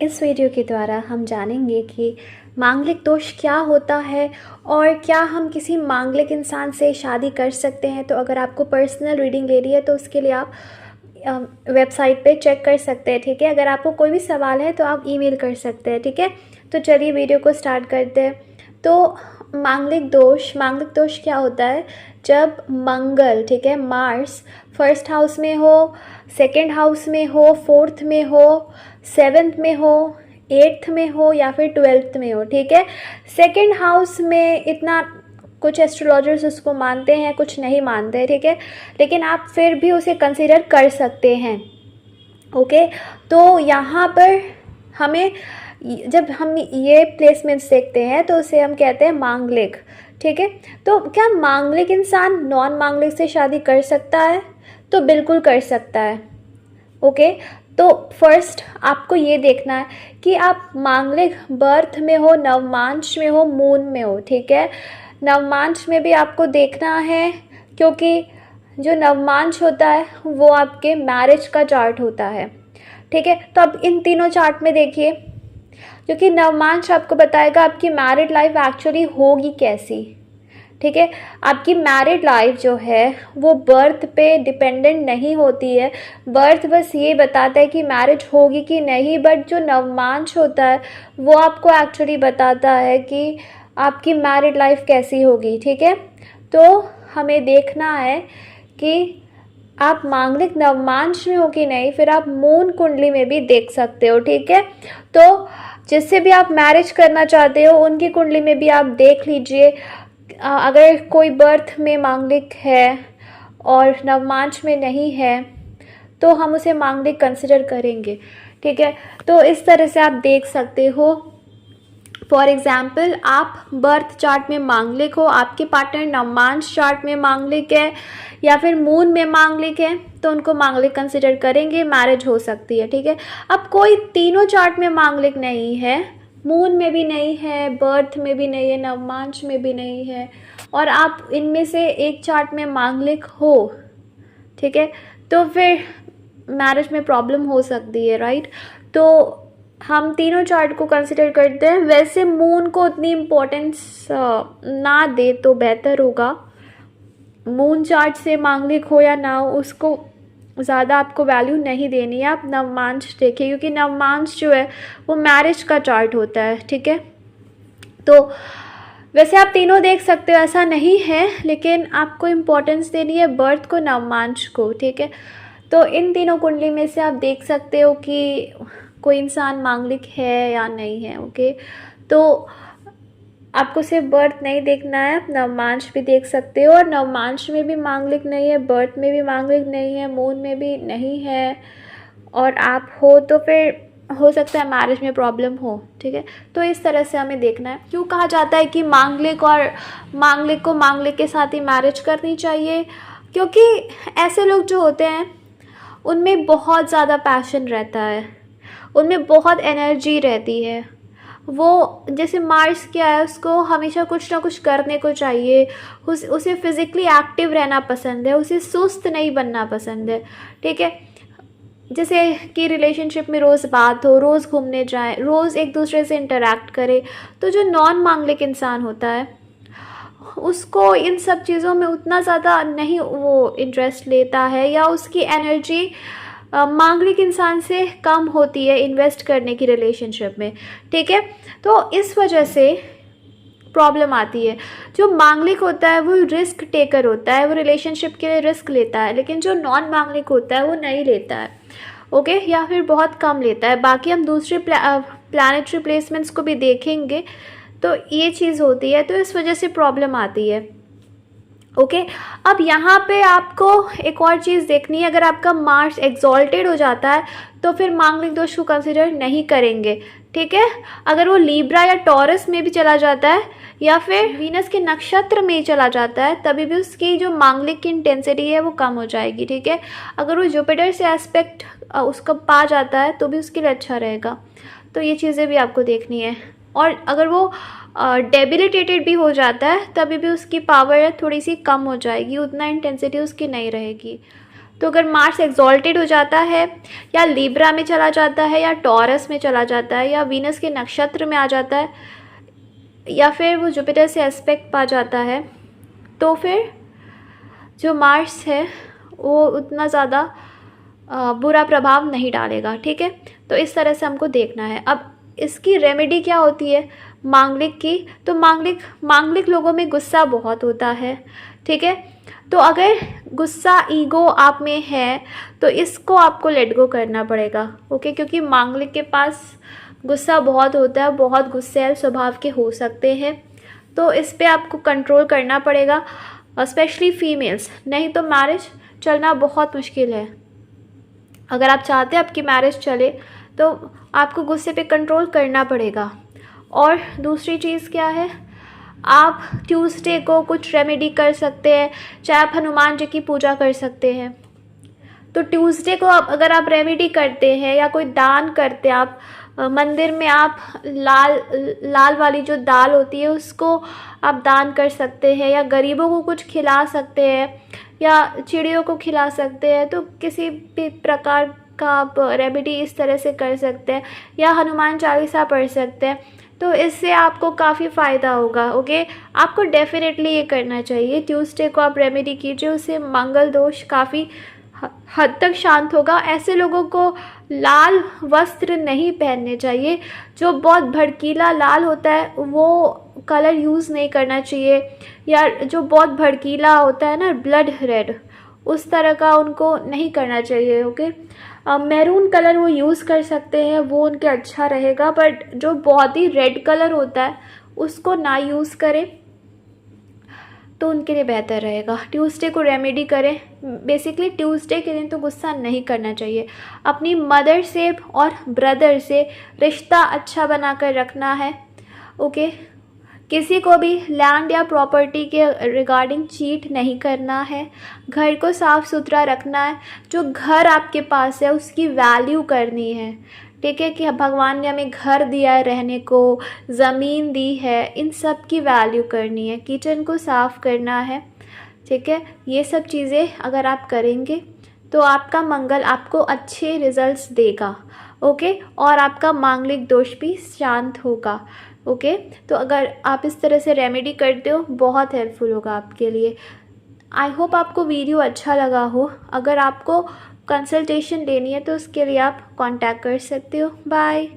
इस वीडियो के द्वारा हम जानेंगे कि मांगलिक दोष क्या होता है और क्या हम किसी मांगलिक इंसान से शादी कर सकते हैं। तो अगर आपको पर्सनल रीडिंग लेनी है तो उसके लिए आप वेबसाइट पे चेक कर सकते हैं, ठीक है। अगर आपको कोई भी सवाल है तो आप ईमेल कर सकते हैं, ठीक है। तो चलिए वीडियो को स्टार्ट करते हैं। तो मांगलिक दोष क्या होता है? जब मंगल, ठीक है, मार्स फर्स्ट हाउस में हो, सेकंड हाउस में हो, फोर्थ में हो, सेवेंथ में हो, एट्थ में हो या फिर ट्वेल्थ में हो, ठीक है। सेकंड हाउस में इतना कुछ एस्ट्रोलॉजर्स उसको मानते हैं, कुछ नहीं मानते, ठीक है, लेकिन आप फिर भी उसे कंसीडर कर सकते हैं, ओके। तो यहाँ पर हमें जब हम ये प्लेसमेंट्स देखते हैं तो उसे हम कहते हैं मांगलिक, ठीक है। तो क्या मांगलिक इंसान नॉन मांगलिक से शादी कर सकता है? तो बिल्कुल कर सकता है, ओके। तो फर्स्ट आपको ये देखना है कि आप मांगलिक बर्थ में हो, नवमांश में हो, मून में हो, ठीक है। नवमांश में भी आपको देखना है क्योंकि जो नवमांश होता है वो आपके मैरिज का चार्ट होता है, ठीक है। तो अब इन तीनों चार्ट में देखिए, क्योंकि नवमांश आपको बताएगा आपकी मैरिड लाइफ एक्चुअली होगी कैसी, ठीक है। आपकी मैरिड लाइफ जो है वो बर्थ पे डिपेंडेंट नहीं होती है। बर्थ बस ये बताता है कि मैरिज होगी कि नहीं, बट जो नवमांश होता है वो आपको एक्चुअली बताता है कि आपकी मैरिड लाइफ कैसी होगी, ठीक है। तो हमें देखना है कि आप मांगलिक नवमांश में हो कि नहीं, फिर आप मून कुंडली में भी देख सकते हो, ठीक है। तो जिससे भी आप मैरिज करना चाहते हो उनकी कुंडली में भी आप देख लीजिए। अगर कोई बर्थ में मांगलिक है और नवमांश में नहीं है तो हम उसे मांगलिक कंसिडर करेंगे, ठीक है। तो इस तरह से आप देख सकते हो। फॉर एग्ज़ाम्पल, आप बर्थ चार्ट में मांगलिक हो, आपके पार्टनर नवमांश चार्ट में मांगलिक है या फिर मून में मांगलिक है, तो उनको मांगलिक कंसिडर करेंगे, मैरिज हो सकती है, ठीक है। अब कोई तीनों चार्ट में मांगलिक नहीं है, मून में भी नहीं है, बर्थ में भी नहीं है, नवमांश में भी नहीं है, और आप इनमें से एक चार्ट में मांगलिक हो, ठीक है, तो फिर मैरिज में प्रॉब्लम हो सकती है, राइट। तो हम तीनों चार्ट को कंसिडर करते हैं। वैसे मून को उतनी इम्पोर्टेंस ना दे तो बेहतर होगा। मून चार्ट से मांगलिक हो या ना हो उसको ज़्यादा आपको वैल्यू नहीं देनी है। आप नवमांश देखिए, क्योंकि नवमांश जो है वो मैरिज का चार्ट होता है, ठीक है। तो वैसे आप तीनों देख सकते हो, ऐसा नहीं है, लेकिन आपको इम्पोर्टेंस देनी है बर्थ को, नवमांश को, ठीक है। तो इन तीनों कुंडली में से आप देख सकते हो कि कोई इंसान मांगलिक है या नहीं है, ओके। तो आपको सिर्फ बर्थ नहीं देखना है, आप नवमांश भी देख सकते हो, और नवमांश में भी मांगलिक नहीं है, बर्थ में भी मांगलिक नहीं है, मून में भी नहीं है, और आप हो तो फिर हो सकता है मैरिज में प्रॉब्लम हो, ठीक है। तो इस तरह से हमें देखना है। क्यों कहा जाता है कि मांगलिक और मांगलिक को मांगलिक के साथ ही मैरिज करनी चाहिए? क्योंकि ऐसे लोग जो होते हैं उनमें बहुत ज़्यादा पैशन रहता है, उनमें बहुत एनर्जी रहती है। वो जैसे मार्स क्या है, उसको हमेशा कुछ ना कुछ करने को चाहिए, उसे फिज़िकली एक्टिव रहना पसंद है, उसे सुस्त नहीं बनना पसंद है, ठीक है। जैसे कि रिलेशनशिप में रोज़ बात हो, रोज़ घूमने जाए, रोज़ एक दूसरे से इंटरेक्ट करे। तो जो नॉन मांगलिक इंसान होता है उसको इन सब चीज़ों में उतना ज़्यादा नहीं वो इंटरेस्ट लेता है, या उसकी एनर्जी मांगलिक इंसान से कम होती है इन्वेस्ट करने की रिलेशनशिप में, ठीक है। तो इस वजह से प्रॉब्लम आती है। जो मांगलिक होता है वो रिस्क टेकर होता है, वो रिलेशनशिप के लिए रिस्क लेता है, लेकिन जो नॉन मांगलिक होता है वो नहीं लेता है, ओके, या फिर बहुत कम लेता है। बाकी हम दूसरे प्लैनेटरी प्लेसमेंट्स को भी देखेंगे, तो ये चीज़ होती है, तो इस वजह से प्रॉब्लम आती है, ओके। अब यहाँ पे आपको एक और चीज़ देखनी है। अगर आपका मार्स एक्सॉल्टेड हो जाता है तो फिर मांगलिक दोष को कंसिडर नहीं करेंगे, ठीक है। अगर वो लीब्रा या टॉरस में भी चला जाता है या फिर वीनस के नक्षत्र में चला जाता है, तभी भी उसकी जो मांगलिक की इंटेंसिटी है वो कम हो जाएगी, ठीक है। अगर वो जुपिटर से एस्पेक्ट उसका पा जाता है तो भी उसके लिए अच्छा रहेगा। तो ये चीज़ें भी आपको देखनी है। और अगर वो डेबिलिटेटेड भी हो जाता है तभी भी उसकी पावर थोड़ी सी कम हो जाएगी, उतना इंटेंसिटी उसकी नहीं रहेगी। तो अगर मार्स एक्सॉल्टेड हो जाता है या लिब्रा में चला जाता है या टॉरस में चला जाता है या वीनस के नक्षत्र में आ जाता है या फिर वो जुपिटर से एस्पेक्ट पा जाता है, तो फिर जो मार्स है वो उतना ज़्यादा बुरा प्रभाव नहीं डालेगा। ठीक है, तो इस तरह से हमको देखना है। अब इसकी रेमेडी क्या होती है मांगलिक की? तो मांगलिक लोगों में गुस्सा बहुत होता है। ठीक है, तो अगर गुस्सा ईगो आप में है तो इसको आपको लेट गो करना पड़ेगा। ओके, क्योंकि मांगलिक के पास गुस्सा बहुत होता है, बहुत गुस्सैल स्वभाव के हो सकते हैं, तो इस पे आपको कंट्रोल करना पड़ेगा, स्पेशली फीमेल्स, नहीं तो मैरिज चलना बहुत मुश्किल है। अगर आप चाहते हैं आपकी मैरिज चले तो आपको गुस्से पे कंट्रोल करना पड़ेगा। और दूसरी चीज़ क्या है, आप ट्यूसडे को कुछ रेमेडी कर सकते हैं, चाहे आप हनुमान जी की पूजा कर सकते हैं। तो ट्यूसडे को अगर आप रेमेडी करते हैं या कोई दान करते हैं, आप मंदिर में आप लाल वाली जो दाल होती है उसको आप दान कर सकते हैं, या गरीबों को कुछ खिला सकते हैं, या चिड़ियों को खिला सकते हैं। तो किसी भी प्रकार का आप रेमेडी इस तरह से कर सकते हैं, या हनुमान चालीसा पढ़ सकते हैं, तो इससे आपको काफ़ी फ़ायदा होगा। ओके, आपको डेफिनेटली ये करना चाहिए। ट्यूसडे को आप रेमेडी कीजिए, उससे मंगल दोष काफ़ी हद तक शांत होगा। ऐसे लोगों को लाल वस्त्र नहीं पहनने चाहिए, जो बहुत भड़कीला लाल होता है वो कलर यूज़ नहीं करना चाहिए, या जो बहुत भड़कीला होता है ना ब्लड रेड, उस तरह का उनको नहीं करना चाहिए। ओके, मैरून कलर वो यूज़ कर सकते हैं, वो उनके अच्छा रहेगा, बट जो बहुत ही रेड कलर होता है उसको ना यूज़ करें तो उनके लिए बेहतर रहेगा। ट्यूसडे को रेमेडी करें। बेसिकली ट्यूसडे के दिन तो गुस्सा नहीं करना चाहिए। अपनी मदर से और ब्रदर से रिश्ता अच्छा बनाकर रखना है। ओके, किसी को भी लैंड या प्रॉपर्टी के रिगार्डिंग चीट नहीं करना है। घर को साफ़ सुथरा रखना है। जो घर आपके पास है उसकी वैल्यू करनी है। ठीक है, कि भगवान ने हमें घर दिया है रहने को, ज़मीन दी है, इन सब की वैल्यू करनी है। किचन को साफ़ करना है। ठीक है, ये सब चीज़ें अगर आप करेंगे तो आपका मंगल आपको अच्छे रिजल्ट्स देगा। ओके, और आपका मांगलिक दोष भी शांत होगा। ओके, तो अगर आप इस तरह से रेमेडी करते हो बहुत हेल्पफुल होगा आपके लिए। आई होप आपको वीडियो अच्छा लगा हो। अगर आपको कंसल्टेशन लेनी है तो उसके लिए आप कांटेक्ट कर सकते हो। बाय।